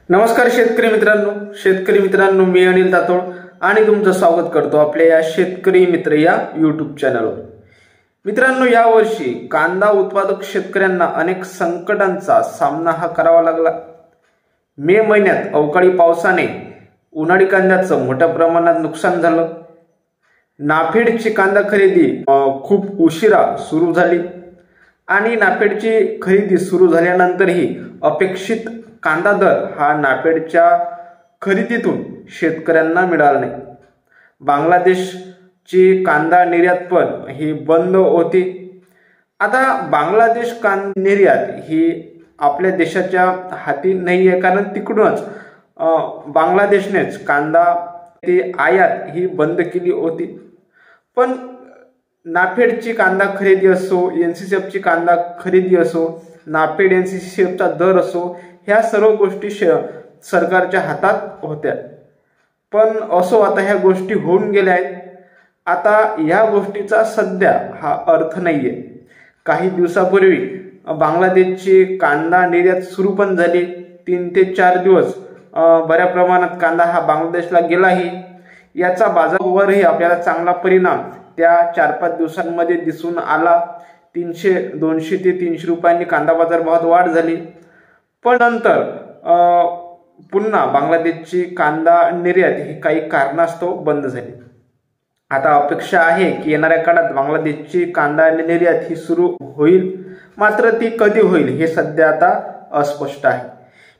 नमस्कार शेतकरी मित्रांनो मी अनिल तातोड आणि तुमचं स्वागत करतो आपल्या या शेतकरी मित्र या YouTube चॅनलवर। मित्रांनो, या वर्षी कांदा उत्पादक शेतकऱ्यांना अनेक संकटांचा सामना करावा लागला। मे महिन्यात अवकाळी पावसाने उन्हाळी कांद्याचं मोठ्या प्रमाणात नुकसान झालं। नाफेडची कांदा खरेदी खूप उशिरा सुरू झाली आणि नाफेडची खरेदी सुरू झाल्यानंतरही अपेक्षित कांदा दर हा नाफेडच्या खरेदीतून शेतकऱ्यांना मिळाला नाही। बांगलादेशची कांदा निर्यात पण ही बंद होती। आता बांगलादेश कांदा निर्यात ही आपल्या देशाच्या हाती नाही आहे, कारण तिकडूनच बांगलादेशनेच कांदा ती आयात ही बंद केली होती। पण नाफेडची कांदा खरेदी असो, NCCF ची कांदा खरेदी असो, नाफेड NCCF चा दर असो, ह्या सर्व गोष्टी सरकारच्या हातात होत्या। पण असो, आता ह्या गोष्टी होऊन गेल्या आहेत। आता ह्या गोष्टीचा सध्या हा अर्थ नाहीये। काही दिवसापूर्वी बांगलादेशची कांदा निर्यात सुरू पण झाली। 3 ते 4 दिवस बऱ्या प्रमाणात कांदा हा बांगलादेशला गेलाही। याचा बाजारावरही आपल्याला चांगला परिणाम त्या 4-5 दिवसांमध्ये दिसून आला। 200 ते 300 रुपयांनी कांदा बाजार भावात वाढ झाली। पण नंतर पुन्हा बांगलादेशची कांदा निर्यात ही काही कारणास्तव बंद झाली। आता अपेक्षा आहे की येणाऱ्या काळात बांगलादेशची कांदा निर्यात ही सुरू होईल, मात्र ती कधी होईल हे सध्या आता अस्पष्ट आहे।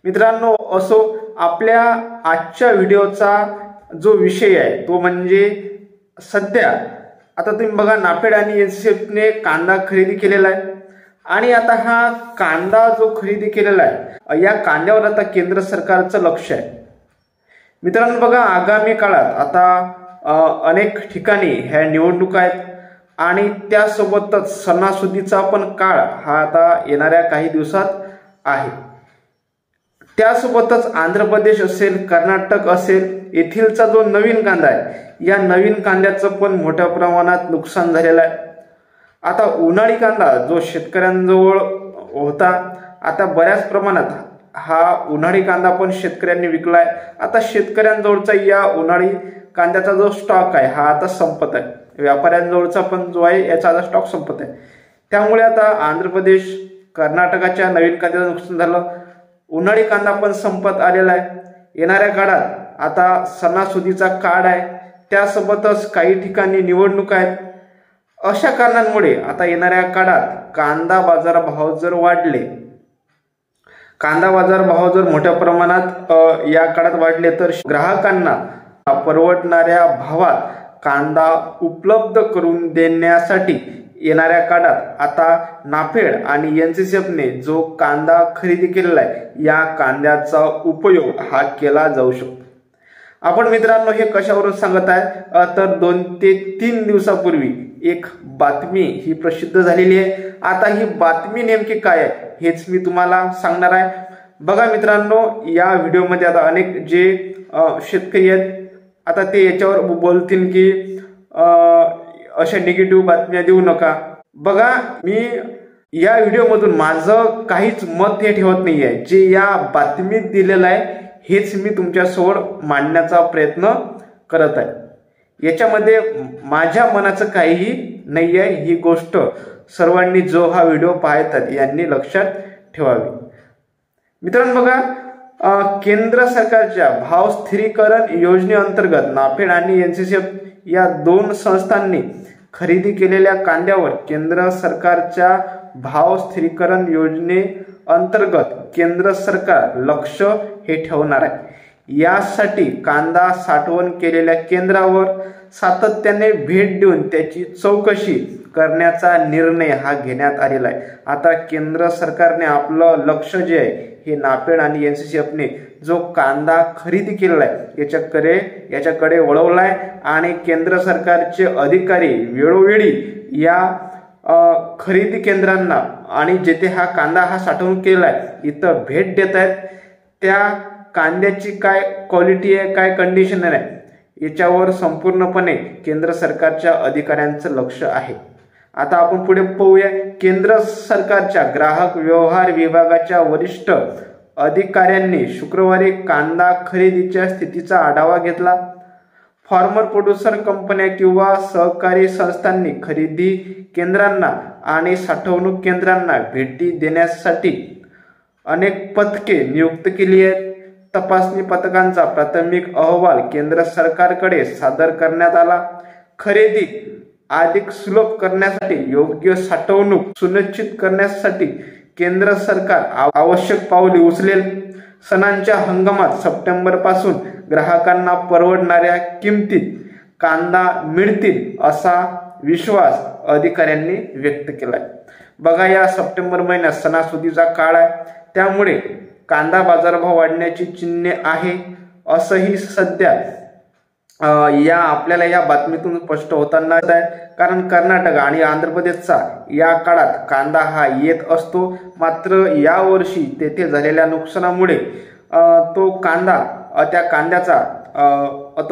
मित्रांनो, असो, आपल्या आजच्या व्हिडिओचा जो विषय आहे तो म्हणजे सध्या आता तुम्ही बघा, नाफेड आणि NCCF ने कांदा खरेदी केलेला आहे आणि आता हा कांदा जो खरेदी केलेला आहे या कांद्यावर आता केंद्र सरकारचं लक्ष आहे। मित्रांनो बघा, आगामी काळात आता अनेक ठिकाणी ह्या निवडणुका आहेत आणि त्यासोबतच सणासुदीचा पण काळ हा आता येणाऱ्या काही दिवसात आहे। त्यासोबतच आंध्र प्रदेश असेल, कर्नाटक असेल, येथीलचा जो नवीन कांदा आहे या नवीन कांद्याचं पण मोठ्या प्रमाणात नुकसान झालेलं आहे। आता उन्हाळी कांदा जो शेतकऱ्यांजवळ होता, आता बऱ्याच प्रमाणात हा उन्हाळी कांदा पण शेतकऱ्यांनी विकलाय। आता शेतकऱ्यांजवळचा या उन्हाळी कांद्याचा जो स्टॉक आहे हा आता संपत आहे। व्यापाऱ्यांजवळचा पण जो आहे याचा आता स्टॉक संपत आहे। त्यामुळे आता आंध्र प्रदेश, कर्नाटकाच्या नवीन कांद्याचं नुकसान झालं। उन्हाळी कांदा पण संपत आलेला आहे। येणाऱ्या काळात आता सणासुदीचा काळ आहे, त्यासोबतच काही ठिकाणी निवडणुका आहेत। अशा कारणांमुळे आता येणाऱ्या काळात कांदा बाजार भाव जर वाढले, कांदा बाजार भाव जर मोठ्या प्रमाणात या काळात वाढले तर ग्राहकांना परवडणाऱ्या भावात कांदा उपलब्ध करून देण्यासाठी येणाऱ्या काळात आता नाफेड आणि NCCF ने जो कांदा खरेदी केलेला आहे या कांद्याचा उपयोग हा केला जाऊ शकतो। आपण मित्रांनो हे कशावरून सांगत आहे तर 2 ते 3 दिवसापूर्वी एक बातमी ही प्रसिद्ध झालेली आहे। आता ही बातमी नेमकी काय आहे हेच मी तुम्हाला सांगणार आहे। बघा मित्रांनो, या व्हिडिओमध्ये आता अनेक जे शेतकरी आहेत आता ते याच्यावर बोलतील की अशा निगेटिव्ह बातम्या देऊ नका। बघा, मी या व्हिडिओमधून माझं काहीच मत हे ठेवत नाही आहे। जे या बातमीत दिलेलं आहे हेच मी तुमच्यासमोर मांडण्याचा प्रयत्न करत आहे। याच्यामध्ये माझ्या मनाचं काहीही नाही आहे। ही गोष्ट सर्वांनी जो हा व्हिडिओ पाहतात यांनी लक्षात ठेवावी। मित्रांनो बघा, केंद्र सरकारच्या भाव स्थिरीकरण योजनेअंतर्गत नाफेड आणि NCCF या 2 संस्थांनी खरेदी केलेल्या कांद्यावर केंद्र सरकारच्या भाव स्थिरीकरण योजनेअंतर्गत केंद्र सरकार लक्ष हे ठेवणार आहे। यासाठी कांदा साठवण केलेल्या केंद्रावर सातत्याने भेट देऊन त्याची चौकशी करण्याचा निर्णय हा घेण्यात आलेला आहे। आता केंद्र सरकारने आपलं लक्ष जे आहे हे नाफेड आणि NCCF ने जो कांदा खरेदी केलेला आहे याच्याकडे वळवलाय आणि केंद्र सरकारचे अधिकारी वेळोवेळी या खरेदी केंद्रांना आणि जेथे हा कांदा हा साठवून केलेला आहे इथं भेट देत आहेत। त्या कांद्याची काय क्वालिटी आहे, काय कंडिशन आहे याच्यावर संपूर्णपणे केंद्र सरकारच्या अधिकाऱ्यांचं लक्ष आहे। आता आपण पुढे पाहूया। केंद्र सरकारच्या ग्राहक व्यवहार विभागाच्या वरिष्ठ अधिकाऱ्यांनी शुक्रवारी कांदा खरेदीच्या स्थितीचा आढावा घेतला। फार्मर प्रोड्युसर कंपन्या किंवा सहकारी संस्थांनी खरेदी केंद्रांना आणि साठवणूक केंद्रांना भेटी देण्यासाठी अनेक पथके नियुक्त केली आहेत। तपासणी पथकांचा प्राथमिक अहवाल केंद्र सरकारकडे सादर करण्यात आला। खरेदी अधिक सुलभ करण्यासाठी योग्य साठवणूक सुनिश्चित करण्यासाठी केंद्र सरकार आवश्यक पावले उचलेल। सणांच्या हंगामात सप्टेंबर पासून ग्राहकांना परवडणाऱ्या किमतीत कांदा मिळतील असा विश्वास अधिकाऱ्यांनी व्यक्त केलाय। बघा, या सप्टेंबर महिन्यात सणासुदीचा काळ आहे, त्यामुळे कांदा बाजारभाव वाढण्याची चिन्हे आहे असंही सध्या आपल्याला या बातमीतून स्पष्ट होताना आहे। कारण कर्नाटक आणि आंध्र प्रदेशचा या काळात कांदा हा येत असतो, मात्र या वर्षी तेथे झालेल्या नुकसानामुळे तो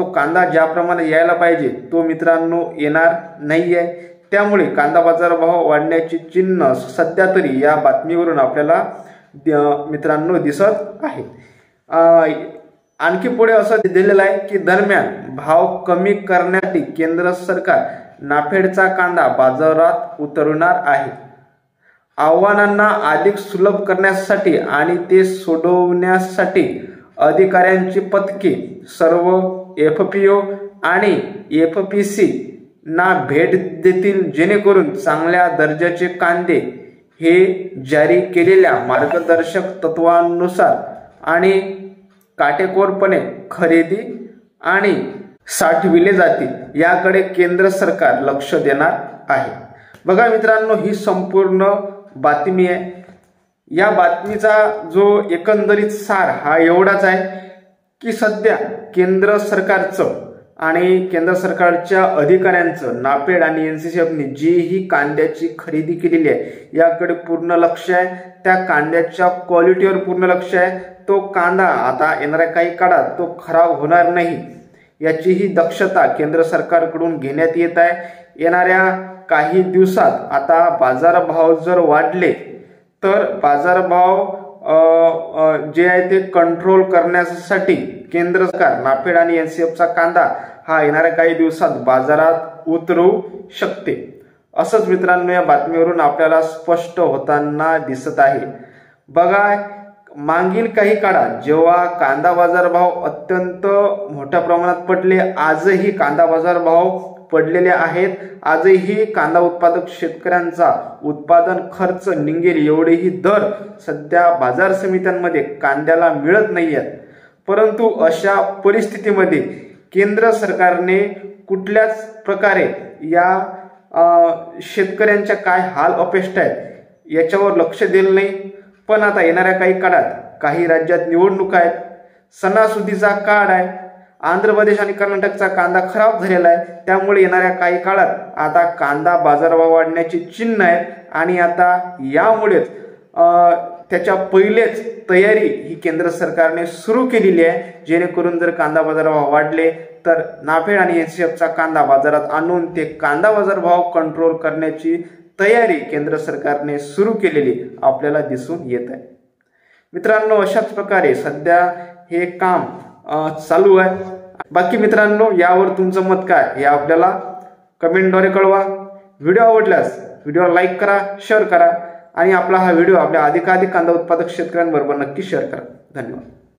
कांदा ज्याप्रमाणे यायला पाहिजे तो मित्रांनो येणार नाहीये। त्यामुळे कांदा बाजारभाव वाढण्याची चिन्ह सध्या तरी या बातमीवरून आपल्याला मित्रांनो दिसत आहे। आणखी पुढे असं दिलेलं आहे की दरम्यान भाव कमी करण्यासाठी केंद्र सरकार नाफेडचा कांदा बाजारात उतरवणार आहे। आव्हानांना अधिक सुलभ करण्यासाठी आणि ते सोडवण्यासाठी अधिकाऱ्यांची पथके सर्व FPO आणि FPC ना भेट देतील, जेणेकरून चांगल्या दर्जाचे कांदे हे जारी केलेल्या मार्गदर्शक तत्वांनुसार आणि काटेकोरपणे खरेदी आणि साठविले जातील याकडे केंद्र सरकार लक्ष देणार आहे। बघा मित्रांनो, ही संपूर्ण बातमी आहे। या बातमीचा जो एकंदरीत सार हा एवढाच आहे की सध्या केंद्र सरकारचं आणि केंद्र सरकारच्या अधिकाऱ्यांचं नाफेड आणि NCCFने जी ही कांद्याची खरेदी केलेली आहे याकडे पूर्ण लक्ष आहे। त्या कांद्याच्या क्वालिटीवर पूर्ण लक्ष आहे। तो कांदा आता येणाऱ्या काही काळात तो खराब होणार नाही याचीही दक्षता केंद्र सरकारकडून घेण्यात येत आहे। येणाऱ्या काही दिवसात आता बाजारभाव जर वाढले तर बाजारभाव जे आहे ते कंट्रोल करण्यासाठी केंद्र सरकार नाफेड आणि NCCFचा कांदा हा येणाऱ्या काही दिवसात बाजारात उतरवू शकते, असंच मित्रांनो या बातमीवरून आपल्याला स्पष्ट होताना दिसत आहे। बघा, मागील काही काळात जेव्हा कांदा बाजारभाव अत्यंत मोठ्या प्रमाणात पडले, आजही कांदा बाजारभाव पडलेले आहेत। आजही कांदा उत्पादक शेतकऱ्यांचा उत्पादन खर्च निघेल एवढेही दर सध्या बाजार समित्यांमध्ये कांद्याला मिळत नाहीयेत। परंतु अशा परिस्थितीमध्ये केंद्र सरकारने कुठल्याच प्रकारे या शेतकऱ्यांच्या काय हाल अपेष्टा आहेत याच्यावर लक्ष दिलं नाही। पण आता येणाऱ्या काही काळात काही राज्यात निवडणुका आहेत, सणासुदीचा काळ आहे, आंध्र प्रदेश आणि कर्नाटकचा कांदा खराब झालेला आहे, त्यामुळे येणाऱ्या काही काळात आता कांदा बाजारभाव वाढण्याची चिन्ह आहेत आणि आता यामुळेच त्याच्या पहिलेच तयारी ही केंद्र सरकारने सुरू केलेली आहे, जेणेकरून जर कांदा बाजारभाव वाढले तर नाफेड आणि NCCFचा कांदा बाजारात आणून ते कांदा बाजारभाव कंट्रोल करण्याची तयारी केंद्र सरकारने सुरू केलेली आपल्याला दिसून येत आहे। मित्रांनो, अशाच प्रकारे सध्या हे काम चालू आहे। बाकी मित्रांनो, यावर तुमचं मत काय हे आपल्याला कमेंटद्वारे कळवा। व्हिडिओ आवडल्यास व्हिडिओला लाईक करा, शेअर करा आणि आपला हा व्हिडिओ आपल्या अधिकाधिक कांदा उत्पादक शेतकऱ्यांबरोबर नक्की शेअर करा। धन्यवाद।